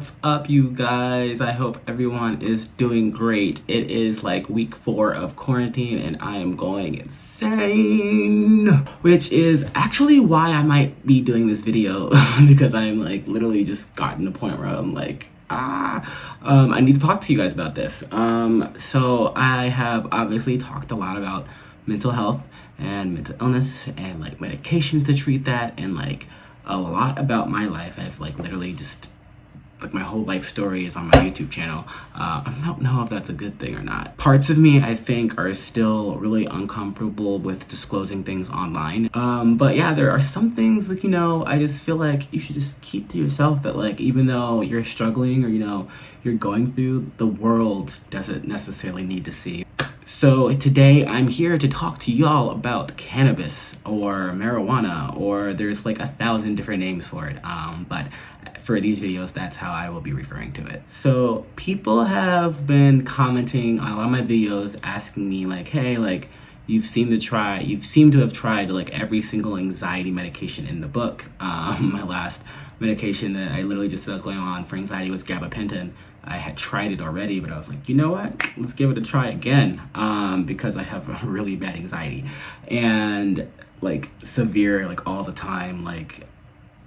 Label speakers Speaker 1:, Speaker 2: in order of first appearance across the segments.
Speaker 1: What's up, you guys? I hope everyone is doing great. It is like week 4 of quarantine and I am going insane, which is actually why I might be doing this video because I'm like literally just gotten to the point where I'm like, I need to talk to you guys about this. So I have obviously talked a lot about mental health and mental illness and like medications to treat that and like a lot about my life. I've like literally just like my whole life story is on my YouTube channel. I don't know if that's a good thing or not. Parts of me, I think, are still really uncomfortable with disclosing things online. But yeah, there are some things like, I just feel like you should just keep to yourself, that like, even though you're struggling or, you're going through, the world doesn't necessarily need to see. So today I'm here to talk to y'all about cannabis or marijuana, or there's like 1,000 different names for it. But for these videos, that's how I will be referring to it. So people have been commenting on a lot of my videos asking me like, hey, like you seem to have tried like every single anxiety medication in the book. My last medication that I literally just said I was going on for anxiety was gabapentin. I had tried it already, but I was like, you know what? Let's give it a try again, because I have a really bad anxiety and like severe, like all the time, like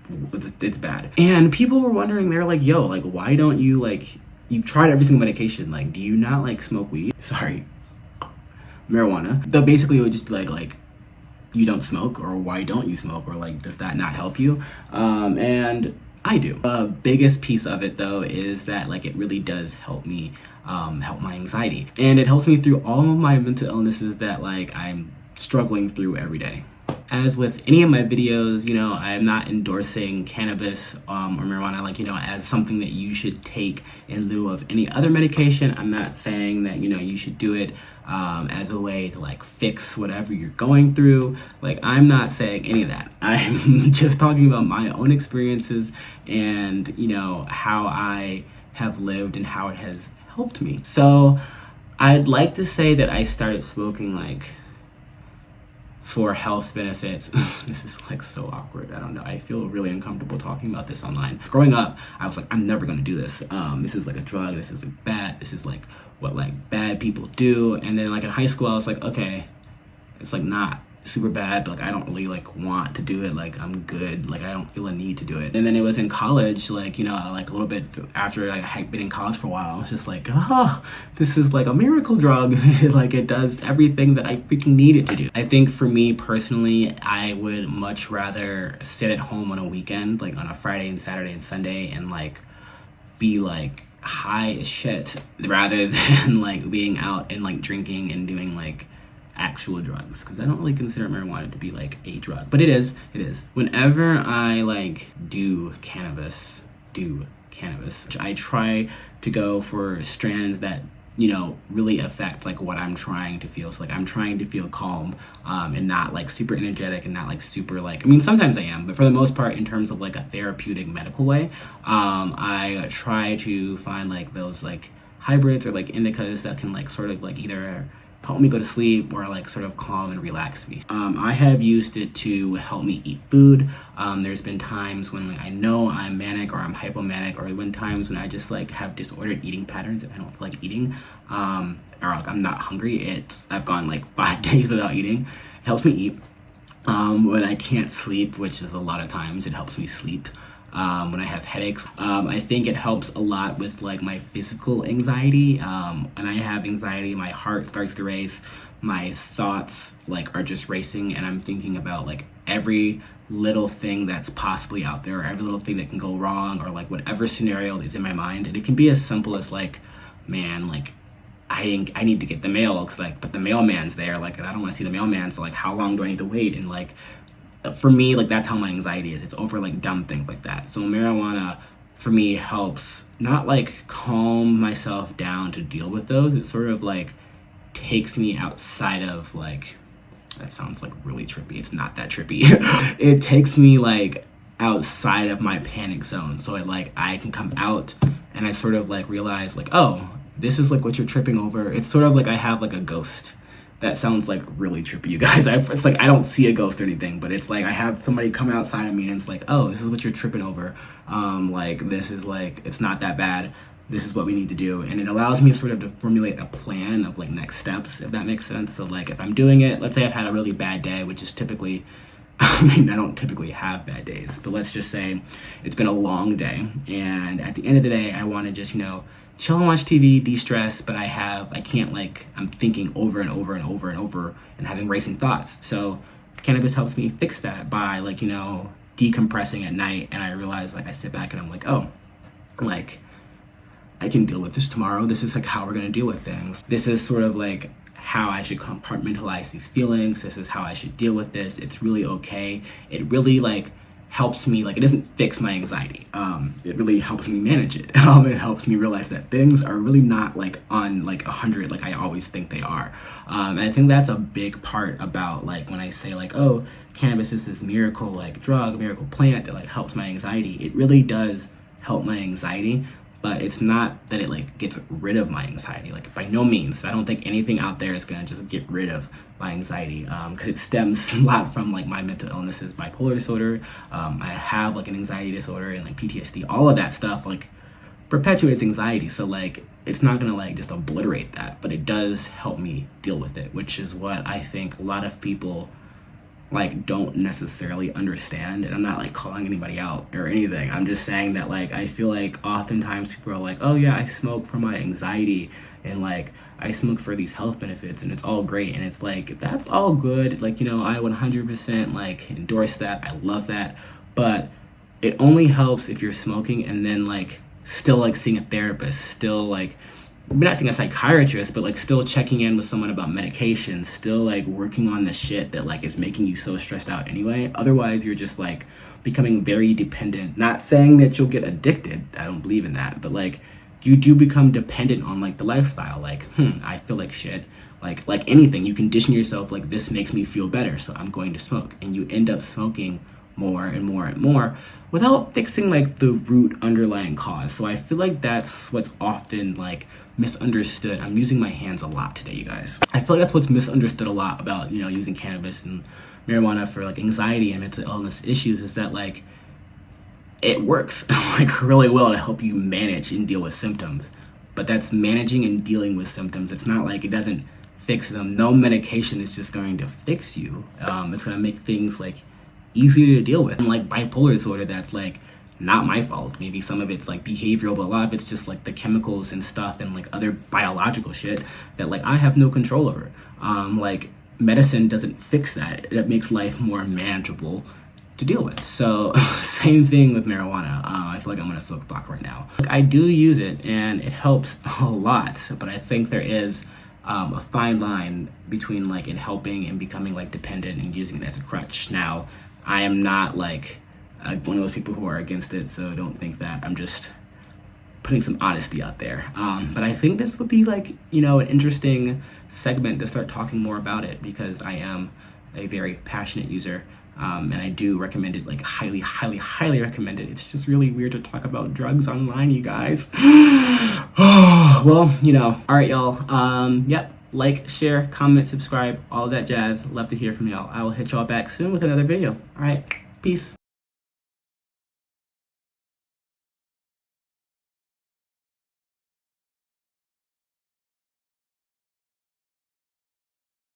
Speaker 1: it's bad. And people were wondering, they're like, yo, like, why don't you like, you've tried every single medication, like, do you not like smoke weed? Sorry, marijuana. So basically it would just be like, you don't smoke, or why don't you smoke, or like, does that not help you? And I do. The biggest piece of it though is that like it really does help me help my anxiety, and it helps me through all of my mental illnesses that like I'm struggling through every day. As with any of my videos, I'm not endorsing cannabis or marijuana like, as something that you should take in lieu of any other medication. I'm not saying that, you should do it as a way to like fix whatever you're going through. Like, I'm not saying any of that. I'm just talking about my own experiences and, how I have lived and how it has helped me. So I'd like to say that I started smoking like for health benefits. This is like so awkward. I don't know. I feel really uncomfortable talking about this online. Growing up, I was like, I'm never gonna do this. This is like a drug. This is like bad. This is like what like bad people do. And then like in high school, I was like, okay, it's like not super bad, but like I don't really like want to do it. Like I'm good. Like I don't feel a need to do it. And then it was in college, like, like a little bit after I had been in college for a while, I was just like, oh, this is like a miracle drug. Like it does everything that I freaking need it to do. I think for me personally, I would much rather sit at home on a weekend, like on a Friday and Saturday and Sunday, and like be like high as shit rather than like being out and like drinking and doing like actual drugs, because I don't really consider marijuana to be like a drug, but it is. Whenever I like do cannabis, I try to go for strands that really affect like what I'm trying to feel. So like I'm trying to feel calm and not like super energetic and not like super like, I mean sometimes I am, but for the most part in terms of like a therapeutic medical way, I try to find like those like hybrids or like indicas that can like sort of like either help me go to sleep or like sort of calm and relax me. I have used it to help me eat food. There's been times when like I know I'm manic or I'm hypomanic, or when times when I just like have disordered eating patterns if I don't feel like eating, or like I'm not hungry. I've gone like 5 days without eating. It helps me eat. When I can't sleep, which is a lot of times, it helps me sleep. When I have headaches, I think it helps a lot with like my physical anxiety. When I have anxiety, my heart starts to race, my thoughts like are just racing, and I'm thinking about like every little thing that's possibly out there, or every little thing that can go wrong, or like whatever scenario is in my mind. And it can be as simple as like, man, like I need to get the mail, looks like, but the mailman's there, like, and I don't want to see the mailman, so like how long do I need to wait? And like for me, like that's how my anxiety is. It's over like dumb things like that. So marijuana for me helps not like calm myself down to deal with those. It sort of like takes me outside of like, that sounds like really trippy. It's not that trippy. It takes me like outside of my panic zone. So I can come out and I sort of like realize like, oh, this is like what you're tripping over. It's sort of like I have like a ghost that sounds like really trippy, you guys. It's like I don't see a ghost or anything, but it's like I have somebody come outside of me and it's like, oh, this is what you're tripping over. Like this is like, it's not that bad. This is what we need to do. And it allows me sort of to formulate a plan of like next steps, if that makes sense. So like if I'm doing it, let's say I've had a really bad day, which is typically, I mean, I don't typically have bad days, but let's just say it's been a long day. And at the end of the day, I want to just, you know, chill and watch TV, de-stress, but I can't like, I'm thinking over and over and over and over and having racing thoughts. So cannabis helps me fix that by like, you know, decompressing at night. And I realize like, I sit back and I'm like, oh, like I can deal with this tomorrow. This is like how we're going to deal with things. This is sort of like how I should compartmentalize these feelings. This is how I should deal with this. It's really okay. It really like helps me, like it doesn't fix my anxiety. It really helps me manage it. It helps me realize that things are really not like on like 100 like I always think they are. And I think that's a big part about like when I say like, oh, cannabis is this miracle like drug, miracle plant that like helps my anxiety. It really does help my anxiety. But it's not that it like gets rid of my anxiety. Like by no means. I don't think anything out there is gonna just get rid of my anxiety, because it stems a lot from like my mental illnesses, bipolar disorder. I have like an anxiety disorder and like PTSD. All of that stuff like perpetuates anxiety. So like it's not gonna like just obliterate that, but it does help me deal with it, which is what I think a lot of people like don't necessarily understand. And I'm not like calling anybody out or anything. I'm just saying that like I feel like oftentimes people are like, oh yeah, I smoke for my anxiety and like I smoke for these health benefits and it's all great. And it's like, that's all good. Like, you know, I 100% like endorse that. I love that. But it only helps if you're smoking and then like still like seeing a therapist, still like, I'm not saying a psychiatrist, but like still checking in with someone about medication, still like working on the shit that like is making you so stressed out anyway. Otherwise you're just like becoming very dependent. Not saying that you'll get addicted. I don't believe in that. But like you do become dependent on like the lifestyle. Like, I feel like shit. Like anything, you condition yourself like this makes me feel better, so I'm going to smoke. And you end up smoking more and more and more without fixing like the root underlying cause. So I feel like that's what's often like misunderstood. I'm using my hands a lot today, you guys. I feel like that's what's misunderstood a lot about, you know, using cannabis and marijuana for like anxiety and mental illness issues, is that like it works like really well to help you manage and deal with symptoms. But that's managing and dealing with symptoms. It's not like it doesn't fix them. No medication is just going to fix you. It's going to make things like easier to deal with. And like bipolar disorder, that's like not my fault. Maybe some of it's like behavioral, but a lot of it's just like the chemicals and stuff and like other biological shit that like I have no control over. Like medicine doesn't fix that. It makes life more manageable to deal with. So same thing with marijuana. I feel like I'm gonna soak block right now. Like, I do use it and it helps a lot, but I think there is a fine line between like it helping and becoming like dependent and using it as a crutch. Now, I am not like one of those people who are against it, so don't think that. I'm just putting some honesty out there. But I think this would be like, you know, an interesting segment to start talking more about it, because I am a very passionate user. And I do recommend it, like highly, highly, highly recommend it. It's just really weird to talk about drugs online, you guys. Well, you know, all right, y'all. Yep. Like, share, comment, subscribe, all of that jazz. Love to hear from y'all. I will hit y'all back soon with another video. All right. Peace.